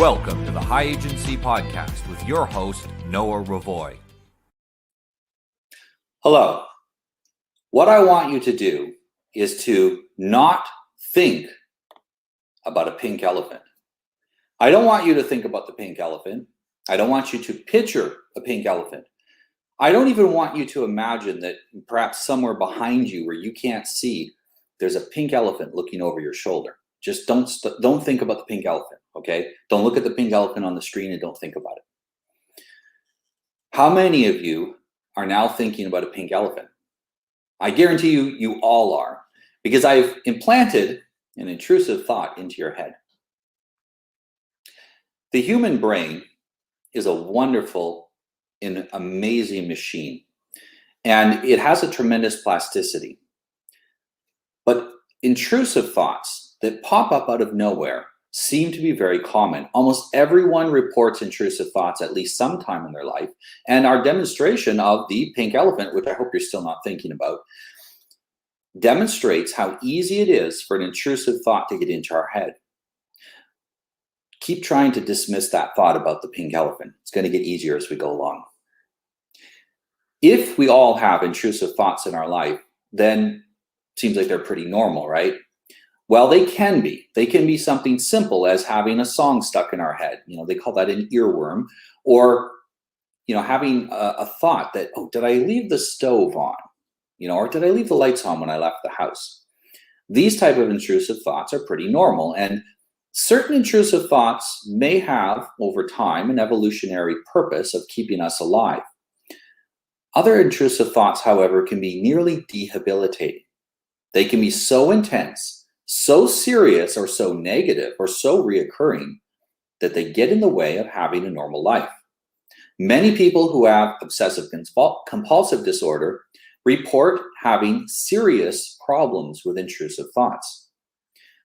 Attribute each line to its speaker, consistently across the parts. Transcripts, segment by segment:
Speaker 1: Welcome to the High Agency Podcast with your host, Noah Ravoy.
Speaker 2: Hello. What I want you to do is to not think about a pink elephant. I don't want you to think about the pink elephant. I don't want you to picture a pink elephant. I don't even want you to imagine that perhaps somewhere behind you where you can't see, there's a pink elephant looking over your shoulder. Just don't think about the pink elephant, okay? Don't look at the pink elephant on the screen and don't think about it. How many of you are now thinking about a pink elephant? I guarantee you all are, because I've implanted an intrusive thought into your head. The human brain is a wonderful and amazing machine, and it has a tremendous plasticity. But intrusive thoughts that pop up out of nowhere seem to be very common. Almost everyone reports intrusive thoughts at least sometime in their life, and our demonstration of the pink elephant, which I hope you're still not thinking about, demonstrates how easy it is for an intrusive thought to get into our head. Keep trying to dismiss that thought about the pink elephant. It's going to get easier as we go along. If we all have intrusive thoughts in our life, then it seems like they're pretty normal, right? Well, they can be. They can be something simple as having a song stuck in our head. They call that an earworm. Or, having a thought that, oh, did I leave the stove on? Or did I leave the lights on when I left the house? These type of intrusive thoughts are pretty normal. And certain intrusive thoughts may have, over time, an evolutionary purpose of keeping us alive. Other intrusive thoughts, however, can be nearly debilitating. They can be so intense, so serious, or so negative, or so reoccurring that they get in the way of having a normal life. Many people who have obsessive compulsive disorder report having serious problems with intrusive thoughts.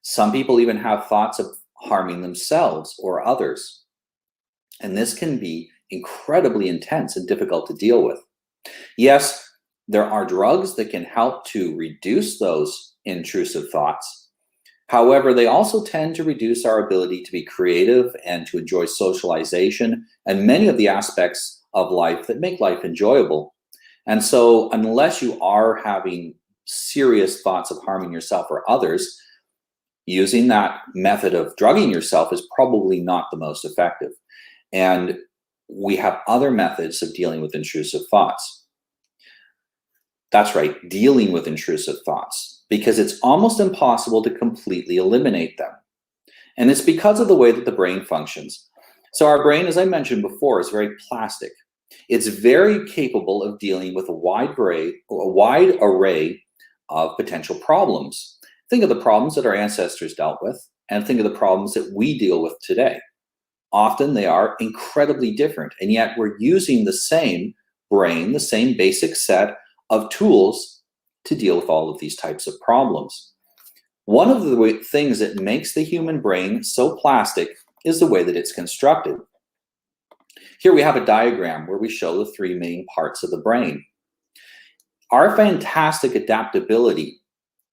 Speaker 2: Some people even have thoughts of harming themselves or others. And this can be incredibly intense and difficult to deal with. Yes, there are drugs that can help to reduce those intrusive thoughts. However, they also tend to reduce our ability to be creative and to enjoy socialization and many of the aspects of life that make life enjoyable. And so unless you are having serious thoughts of harming yourself or others, using that method of drugging yourself is probably not the most effective. And we have other methods of dealing with intrusive thoughts. That's right, dealing with intrusive thoughts, because it's almost impossible to completely eliminate them. And it's because of the way that the brain functions. So our brain, as I mentioned before, is very plastic. It's very capable of dealing with a wide array of potential problems. Think of the problems that our ancestors dealt with, and think of the problems that we deal with today. Often they are incredibly different, and yet we're using the same brain, the same basic set of tools to deal with all of these types of problems. One of the things that makes the human brain so plastic is the way that it's constructed. Here we have a diagram where we show the three main parts of the brain. Our fantastic adaptability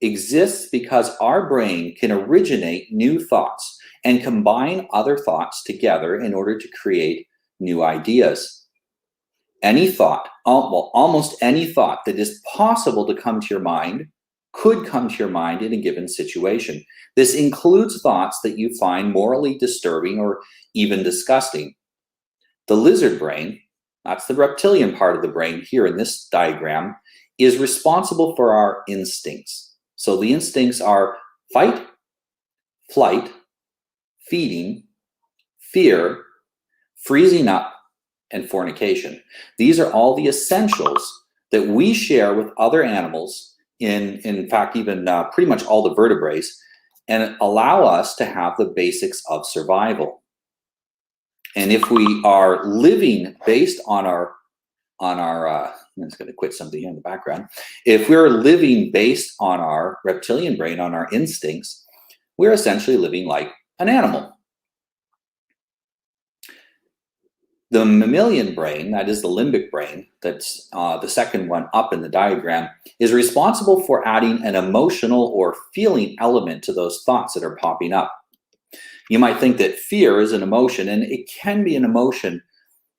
Speaker 2: exists because our brain can originate new thoughts and combine other thoughts together in order to create new ideas. Any thought, almost any thought that is possible to come to your mind could come to your mind in a given situation. This includes thoughts that you find morally disturbing or even disgusting. The lizard brain, that's the reptilian part of the brain here in this diagram, is responsible for our instincts. So the instincts are fight, flight, feeding, fear, freezing up, and fornication. These are all the essentials that we share with other animals, in fact, even pretty much all the vertebrates, and allow us to have the basics of survival. And if we are living based on our I'm just going to quit something here in the background. If we're living based on our reptilian brain, on our instincts, we're essentially living like an animal. The mammalian brain, that is the limbic brain, that's the second one up in the diagram, is responsible for adding an emotional or feeling element to those thoughts that are popping up. You might think that fear is an emotion, and it can be an emotion,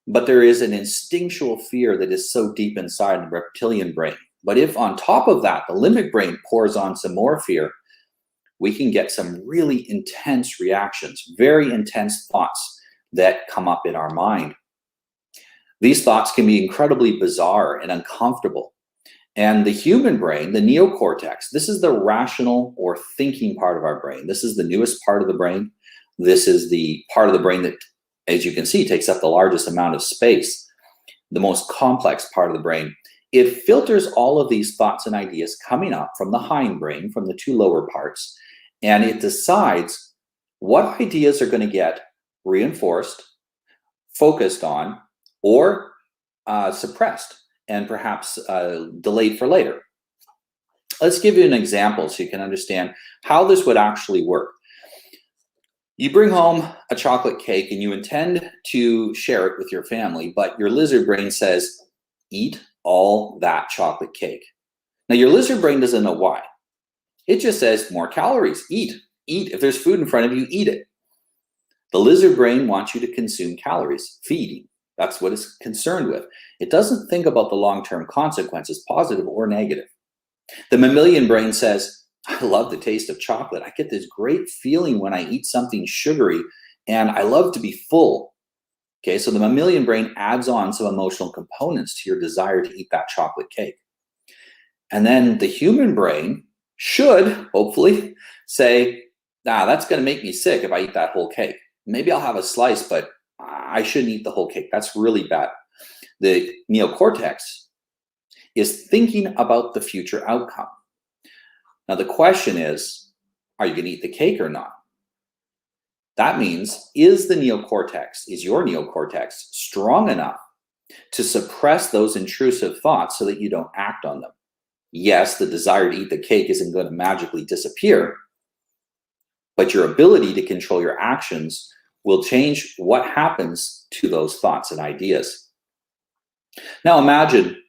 Speaker 2: but there is an instinctual fear that is so deep inside the reptilian brain. But if on top of that, the limbic brain pours on some more fear, we can get some really intense reactions, very intense thoughts that come up in our mind. These thoughts can be incredibly bizarre and uncomfortable. And the human brain, the neocortex, this is the rational or thinking part of our brain. This is the newest part of the brain. This is the part of the brain that, as you can see, takes up the largest amount of space, the most complex part of the brain. It filters all of these thoughts and ideas coming up from the hindbrain, from the two lower parts, and it decides what ideas are going to get reinforced, focused on, or suppressed, and perhaps delayed for later. Let's give you an example so you can understand how this would actually work. You bring home a chocolate cake and you intend to share it with your family, but your lizard brain says, eat all that chocolate cake. Now, your lizard brain doesn't know why. It just says more calories, eat. If there's food in front of you, eat it. The lizard brain wants you to consume calories, feeding. That's what it's concerned with. It doesn't think about the long-term consequences, positive or negative. The mammalian brain says, I love the taste of chocolate. I get this great feeling when I eat something sugary, and I love to be full. Okay, so the mammalian brain adds on some emotional components to your desire to eat that chocolate cake. And then the human brain should, hopefully, say, that's going to make me sick if I eat that whole cake. Maybe I'll have a slice, but I shouldn't eat the whole cake. That's really bad. The neocortex is thinking about the future outcome. Now, the question is, are you going to eat the cake or not? That means, is your neocortex strong enough to suppress those intrusive thoughts so that you don't act on them? Yes, the desire to eat the cake isn't going to magically disappear, but your ability to control your actions will change what happens to those thoughts and ideas. Now imagine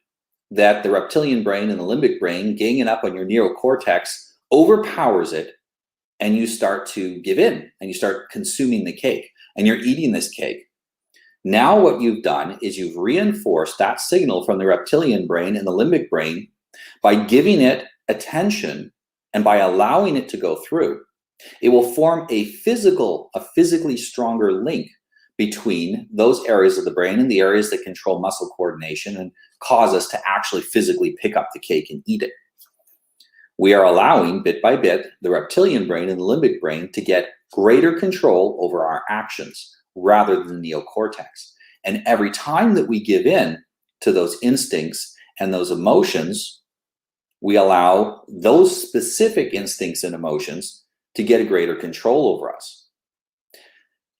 Speaker 2: that the reptilian brain and the limbic brain ganging up on your neocortex overpowers it, and you start to give in and you start consuming the cake and you're eating this cake. Now what you've done is you've reinforced that signal from the reptilian brain and the limbic brain by giving it attention and by allowing it to go through. It will form a physically stronger link between those areas of the brain and the areas that control muscle coordination and cause us to actually physically pick up the cake and eat it. We are allowing, bit by bit, the reptilian brain and the limbic brain to get greater control over our actions rather than the neocortex. And every time that we give in to those instincts and those emotions, we allow those specific instincts and emotions to get a greater control over us.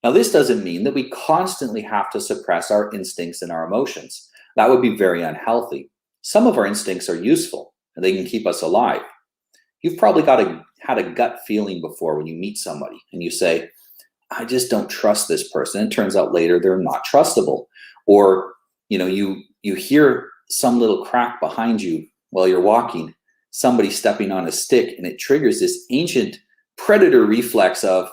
Speaker 2: Now, this doesn't mean that we constantly have to suppress our instincts and our emotions. That would be very unhealthy. Some of our instincts are useful and they can keep us alive. You've probably had a gut feeling before when you meet somebody and you say, I just don't trust this person. And it turns out later they're not trustable. Or, you hear some little crack behind you while you're walking, somebody stepping on a stick, and it triggers this ancient predator reflex of,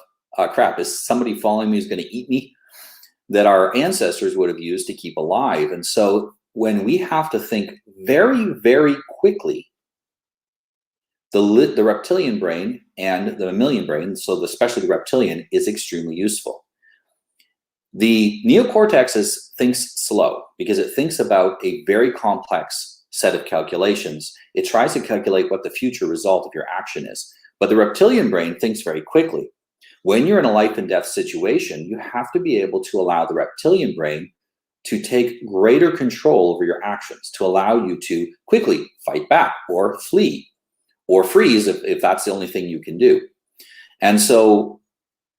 Speaker 2: crap, is somebody following me who's going to eat me? That our ancestors would have used to keep alive. And so when we have to think very, very quickly, the reptilian brain and the mammalian brain, so especially the reptilian, is extremely useful. The neocortex thinks slow because it thinks about a very complex set of calculations. It tries to calculate what the future result of your action is. But the reptilian brain thinks very quickly. When you're in a life and death situation, you have to be able to allow the reptilian brain to take greater control over your actions, to allow you to quickly fight back or flee or freeze if that's the only thing you can do. And so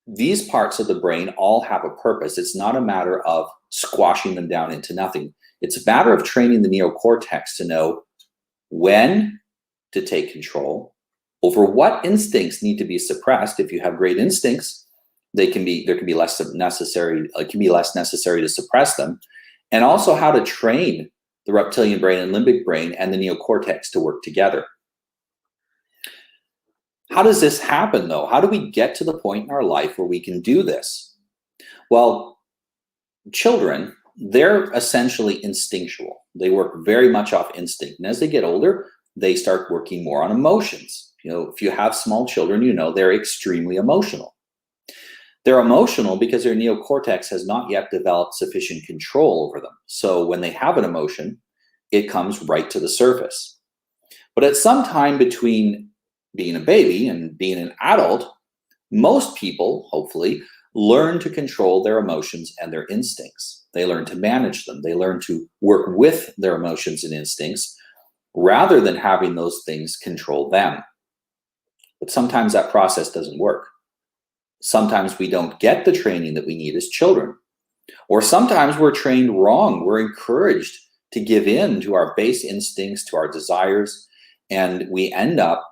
Speaker 2: these parts of the brain all have a purpose. It's not a matter of squashing them down into nothing. It's a matter of training the neocortex to know when to take control over what instincts need to be suppressed. If you have great instincts, there can be less necessary. It can be less necessary to suppress them, and also how to train the reptilian brain and limbic brain and the neocortex to work together. How does this happen though? How do we get to the point in our life where we can do this? Well, children, they're essentially instinctual. They work very much off instinct. And as they get older, they start working more on emotions. If you have small children, they're extremely emotional. They're emotional because their neocortex has not yet developed sufficient control over them. So when they have an emotion, it comes right to the surface. But at some time between being a baby and being an adult, most people, hopefully, learn to control their emotions and their instincts. They learn to manage them. They learn to work with their emotions and instincts rather than having those things control them. But sometimes that process doesn't work. Sometimes we don't get the training that we need as children. Or sometimes we're trained wrong. We're encouraged to give in to our base instincts, to our desires, and we end up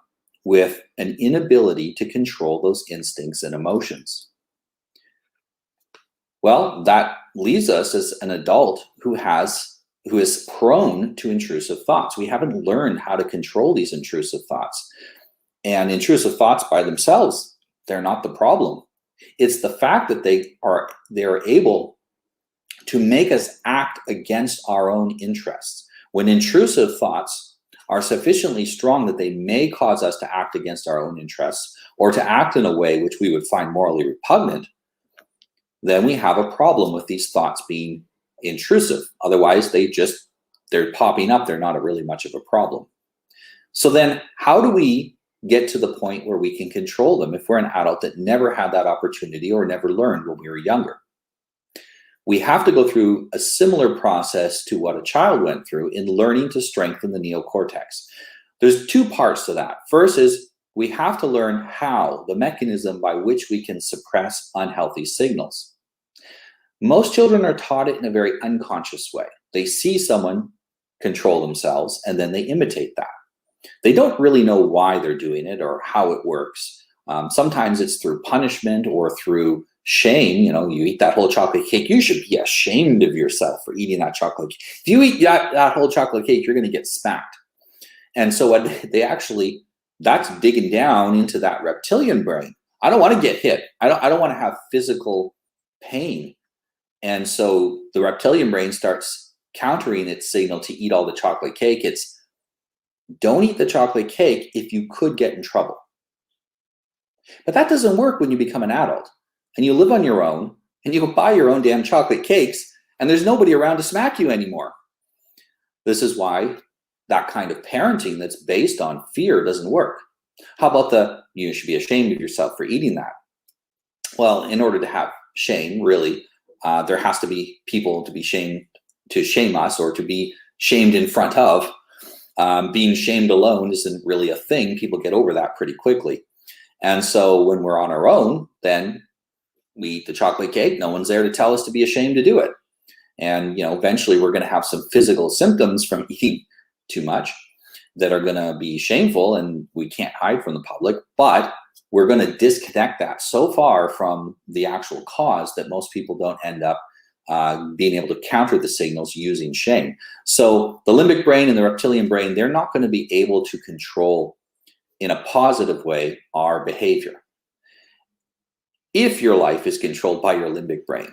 Speaker 2: with an inability to control those instincts and emotions. Well, that leaves us as an adult who is prone to intrusive thoughts. We haven't learned how to control these intrusive thoughts. And intrusive thoughts by themselves, they're not the problem. It's the fact that they're able to make us act against our own interests. When intrusive thoughts are sufficiently strong that they may cause us to act against our own interests or to act in a way which we would find morally repugnant, then we have a problem with these thoughts being intrusive. Otherwise, they're popping up. They're not really much of a problem. So then how do we get to the point where we can control them if we're an adult that never had that opportunity or never learned when we were younger? We have to go through a similar process to what a child went through in learning to strengthen the neocortex. There's two parts to that. First is we have to learn the mechanism by which we can suppress unhealthy signals. Most children are taught it in a very unconscious way. They see someone control themselves and then they imitate that. They don't really know why they're doing it or how it works. Sometimes it's through punishment or through shame. You eat that whole chocolate cake, you should be ashamed of yourself for eating that chocolate cake. If you eat that whole chocolate cake, you're going to get smacked. And so that's digging down into that reptilian brain. I don't want to get hit. I don't want to have physical pain. And so the reptilian brain starts countering its signal to eat all the chocolate cake. It's don't eat the chocolate cake if you could get in trouble. But that doesn't work when you become an adult and you live on your own and you buy your own damn chocolate cakes and there's nobody around to smack you anymore. This is why that kind of parenting that's based on fear doesn't work. How about you should be ashamed of yourself for eating that? Well, in order to have shame, really, there has to be people to shame us or to be shamed in front of. Being shamed alone isn't really a thing. People get over that pretty quickly. And so when we're on our own, then we eat the chocolate cake. No one's there to tell us to be ashamed to do it. And eventually we're going to have some physical symptoms from eating too much that are going to be shameful, and we can't hide from the public, but we're going to disconnect that so far from the actual cause that most people don't end up being able to counter the signals using shame. So the limbic brain and the reptilian brain, they're not going to be able to control in a positive way our behavior. If your life is controlled by your limbic brain,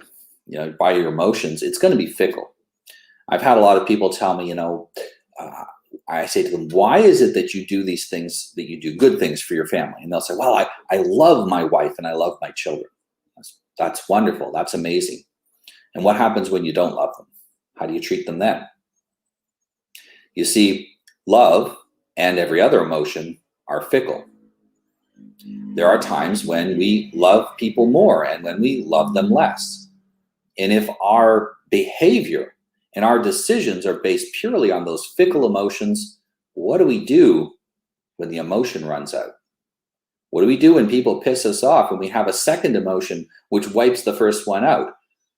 Speaker 2: by your emotions, it's going to be fickle. I've had a lot of people tell me, I say to them, why is it that you do these things, that you do good things for your family? And they'll say, well, I love my wife and I love my children. That's wonderful. That's amazing. And what happens when you don't love them? How do you treat them then? You see, love and every other emotion are fickle. There are times when we love people more and when we love them less. And if our behavior and our decisions are based purely on those fickle emotions, what do we do when the emotion runs out? What do we do when people piss us off and we have a second emotion which wipes the first one out?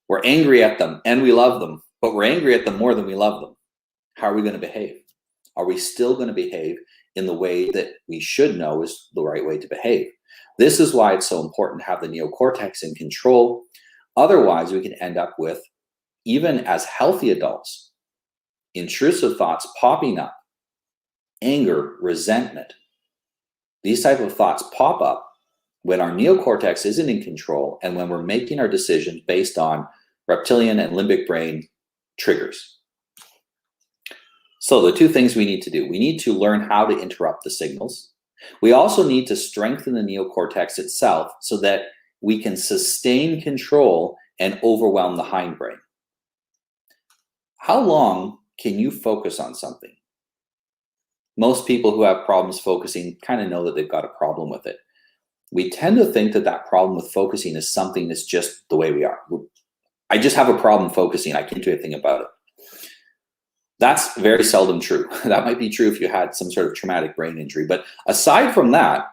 Speaker 2: We're angry at them and we love them, but we're angry at them more than we love them. How are we going to behave? Are we still going to behave in the way that we should know is the right way to behave? This is why it's so important to have the neocortex in control. Otherwise, we can end up with, even as healthy adults, intrusive thoughts popping up, anger, resentment, These type of thoughts pop up when our neocortex isn't in control and when we're making our decisions based on reptilian and limbic brain triggers. So the two things we need to do, we need to learn how to interrupt the signals. We also need to strengthen the neocortex itself so that we can sustain control and overwhelm the hindbrain. How long can you focus on something? Most people who have problems focusing kind of know that they've got a problem with it. We tend to think that that problem with focusing is something that's just the way we are. I just have a problem focusing. I can't do anything about it. That's very seldom true. That might be true if you had some sort of traumatic brain injury. But aside from that,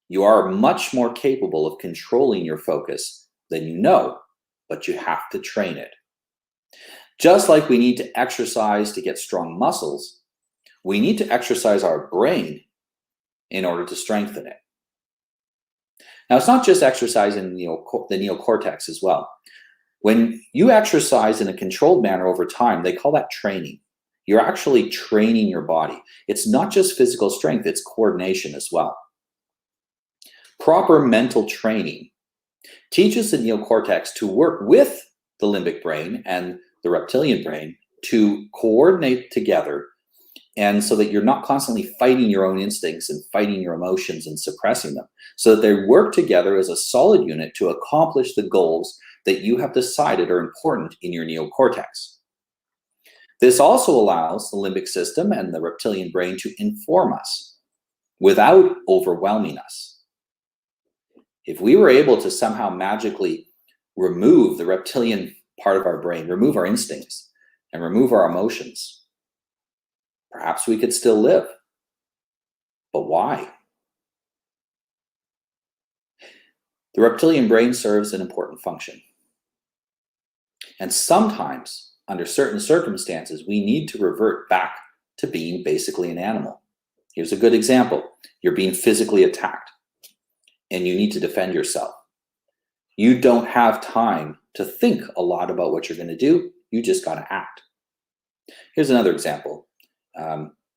Speaker 2: you are much more capable of controlling your focus than you know, but you have to train it. Just like we need to exercise to get strong muscles, we need to exercise our brain in order to strengthen it. Now, it's not just exercising the neocortex as well. When you exercise in a controlled manner over time, they call that training. You're actually training your body. It's not just physical strength, it's coordination as well. Proper mental training teaches the neocortex to work with the limbic brain and the reptilian brain to coordinate together, and so that you're not constantly fighting your own instincts and fighting your emotions and suppressing them, so that they work together as a solid unit to accomplish the goals that you have decided are important in your neocortex. This also allows the limbic system and the reptilian brain to inform us without overwhelming us. If we were able to somehow magically remove the reptilian part of our brain, remove our instincts, and remove our emotions, perhaps we could still live. But why? The reptilian brain serves an important function. And sometimes, under certain circumstances, we need to revert back to being basically an animal. Here's a good example. You're being physically attacked, and you need to defend yourself. You don't have time to think a lot about what you're going to do. You just got to act. Here's another example.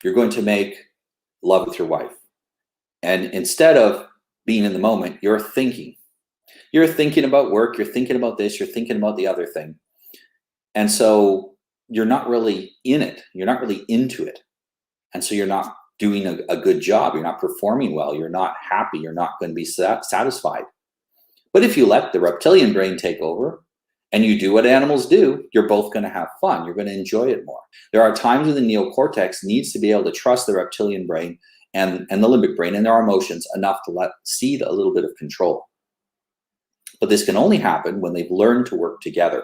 Speaker 2: You're going to make love with your wife. And instead of being in the moment, you're thinking. You're thinking about work, you're thinking about this, you're thinking about the other thing. And so you're not really in it. You're not really into it. And so you're not doing a good job. You're not performing well. You're not happy. You're not going to be satisfied. But if you let the reptilian brain take over and you do what animals do, you're both going to have fun. You're going to enjoy it more. There are times when the neocortex needs to be able to trust the reptilian brain and the limbic brain and their emotions enough to cede a little bit of control. But this can only happen when they've learned to work together.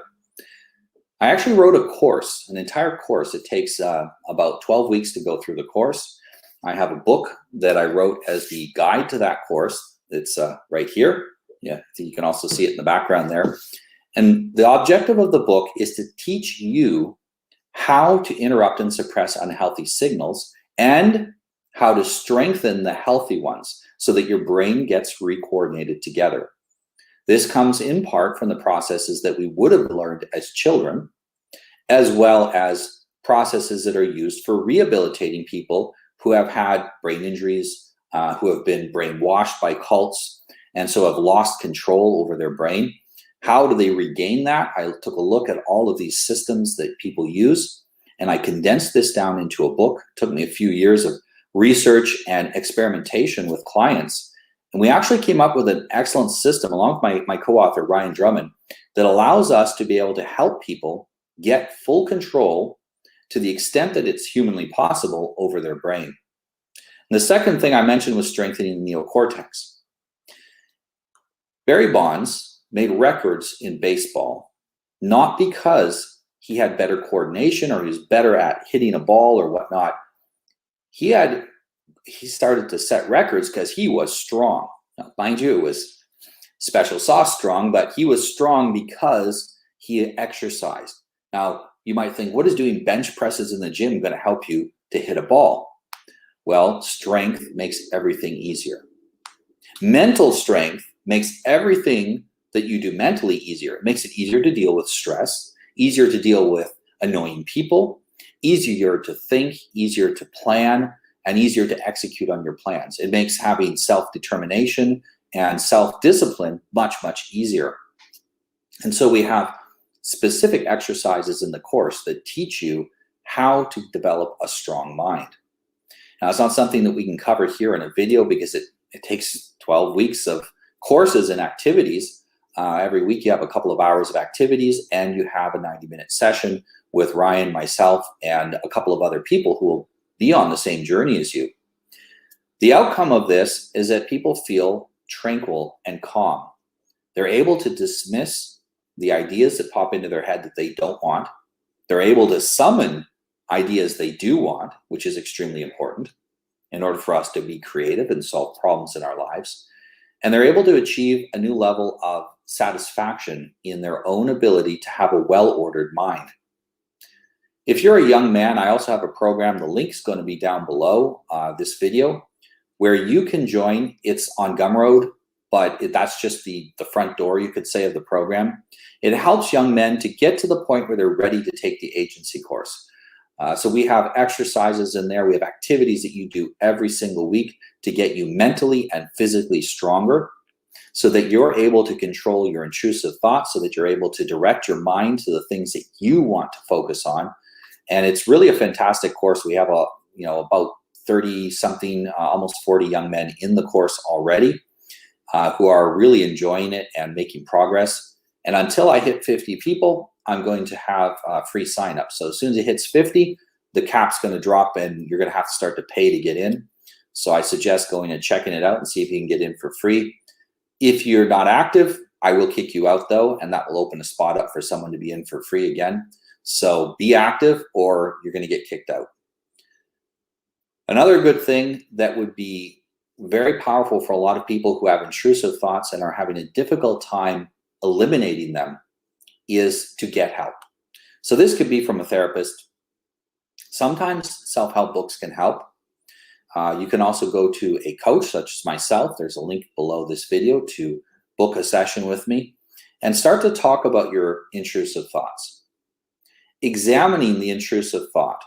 Speaker 2: I actually wrote a course, an entire course. It takes about 12 weeks to go through the course. I have a book that I wrote as the guide to that course. It's right here. Yeah, you can also see it in the background there. And the objective of the book is to teach you how to interrupt and suppress unhealthy signals and how to strengthen the healthy ones so that your brain gets re-coordinated together. This comes in part from the processes that we would have learned as children, as well as processes that are used for rehabilitating people who have had brain injuries, who have been brainwashed by cults, and so have lost control over their brain. How do they regain that? I took a look at all of these systems that people use, and I condensed this down into a book. It took me a few years of research and experimentation with clients. And we actually came up with an excellent system, along with my co-author, Ryan Drummond, that allows us to be able to help people get full control to the extent that it's humanly possible over their brain. And the second thing I mentioned was strengthening the neocortex. Barry Bonds made records in baseball, not because he had better coordination or he was better at hitting a ball or whatnot. He started to set records because he was strong. Now, mind you, it was special sauce strong, but he was strong because he exercised. Now, you might think, what is doing bench presses in the gym going to help you to hit a ball? Well, strength makes everything easier. Mental strength makes everything that you do mentally easier. It makes it easier to deal with stress, easier to deal with annoying people, easier to think, easier to plan, and easier to execute on your plans. It makes having self-determination and self-discipline much, much easier. And so we have specific exercises in the course that teach you how to develop a strong mind. Now, it's not something that we can cover here in a video because it takes 12 weeks of courses and activities. Every week you have a couple of hours of activities, and you have a 90-minute session with Ryan, myself, and a couple of other people who will be on the same journey as you. The outcome of this is that people feel tranquil and calm. They're able to dismiss the ideas that pop into their head that they don't want. They're able to summon ideas they do want, which is extremely important in order for us to be creative and solve problems in our lives. And they're able to achieve a new level of satisfaction in their own ability to have a well-ordered mind. If you're a young man, I also have a program, the link's going to be down below this video, where you can join. It's on Gumroad, but that's just the front door, you could say, of the program. It helps young men to get to the point where they're ready to take the agency course. So we have exercises in there. We have activities that you do every single week to get you mentally and physically stronger so that you're able to control your intrusive thoughts, so that you're able to direct your mind to the things that you want to focus on. And it's really a fantastic course. We have about 30 something, almost 40 young men in the course already who are really enjoying it and making progress. And until I hit 50 people, I'm going to have free sign-up. So as soon as it hits 50, the cap's going to drop and you're going to have to start to pay to get in. So I suggest going and checking it out and see if you can get in for free. If you're not active, I will kick you out though, and that will open a spot up for someone to be in for free again. So be active or you're going to get kicked out. Another good thing that would be very powerful for a lot of people who have intrusive thoughts and are having a difficult time eliminating them is to get help. So this could be from a therapist. Sometimes self-help books can help. You can also go to a coach such as myself. There's a link below this video to book a session with me and start to talk about your intrusive thoughts. Examining the intrusive thought,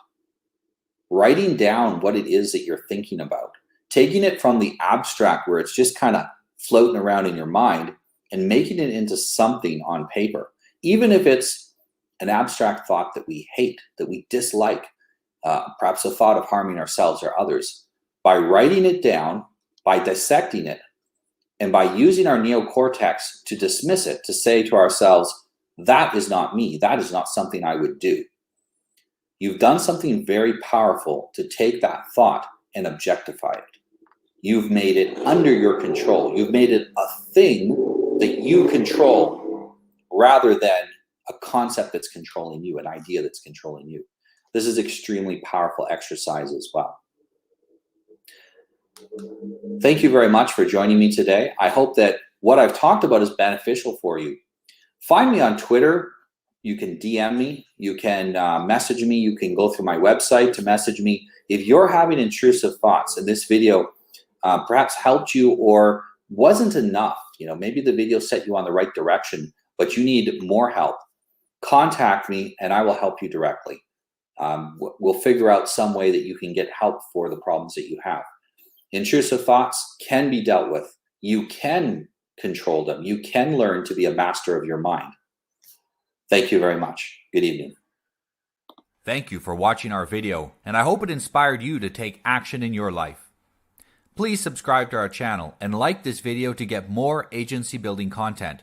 Speaker 2: writing down what it is that you're thinking about, taking it from the abstract where it's just kind of floating around in your mind and making it into something on paper. Even if it's an abstract thought that we hate, that we dislike, perhaps a thought of harming ourselves or others, by writing it down, by dissecting it, and by using our neocortex to dismiss it, to say to ourselves, that is not me, that is not something I would do. You've done something very powerful to take that thought and objectify it. You've made it under your control. You've made it a thing that you control rather than a concept that's controlling you, an idea that's controlling you. This is extremely powerful exercise as well. Thank you very much for joining me today. I hope that what I've talked about is beneficial for you. Find me on Twitter. You can DM me. You can message me. You can go through my website to message me. If you're having intrusive thoughts and this video perhaps helped you or wasn't enough, maybe the video set you on the right direction, but you need more help, contact me and I will help you directly. We'll figure out some way that you can get help for the problems that you have. Intrusive thoughts can be dealt with. You can control them. You can learn to be a master of your mind. Thank you very much. Good evening.
Speaker 1: Thank you for watching our video, and I hope it inspired you to take action in your life. Please subscribe to our channel and like this video to get more agency building content.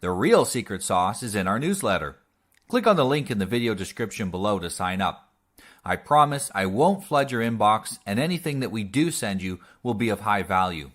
Speaker 1: The real secret sauce is in our newsletter. Click on the link in the video description below to sign up. I promise I won't flood your inbox, and anything that we do send you will be of high value.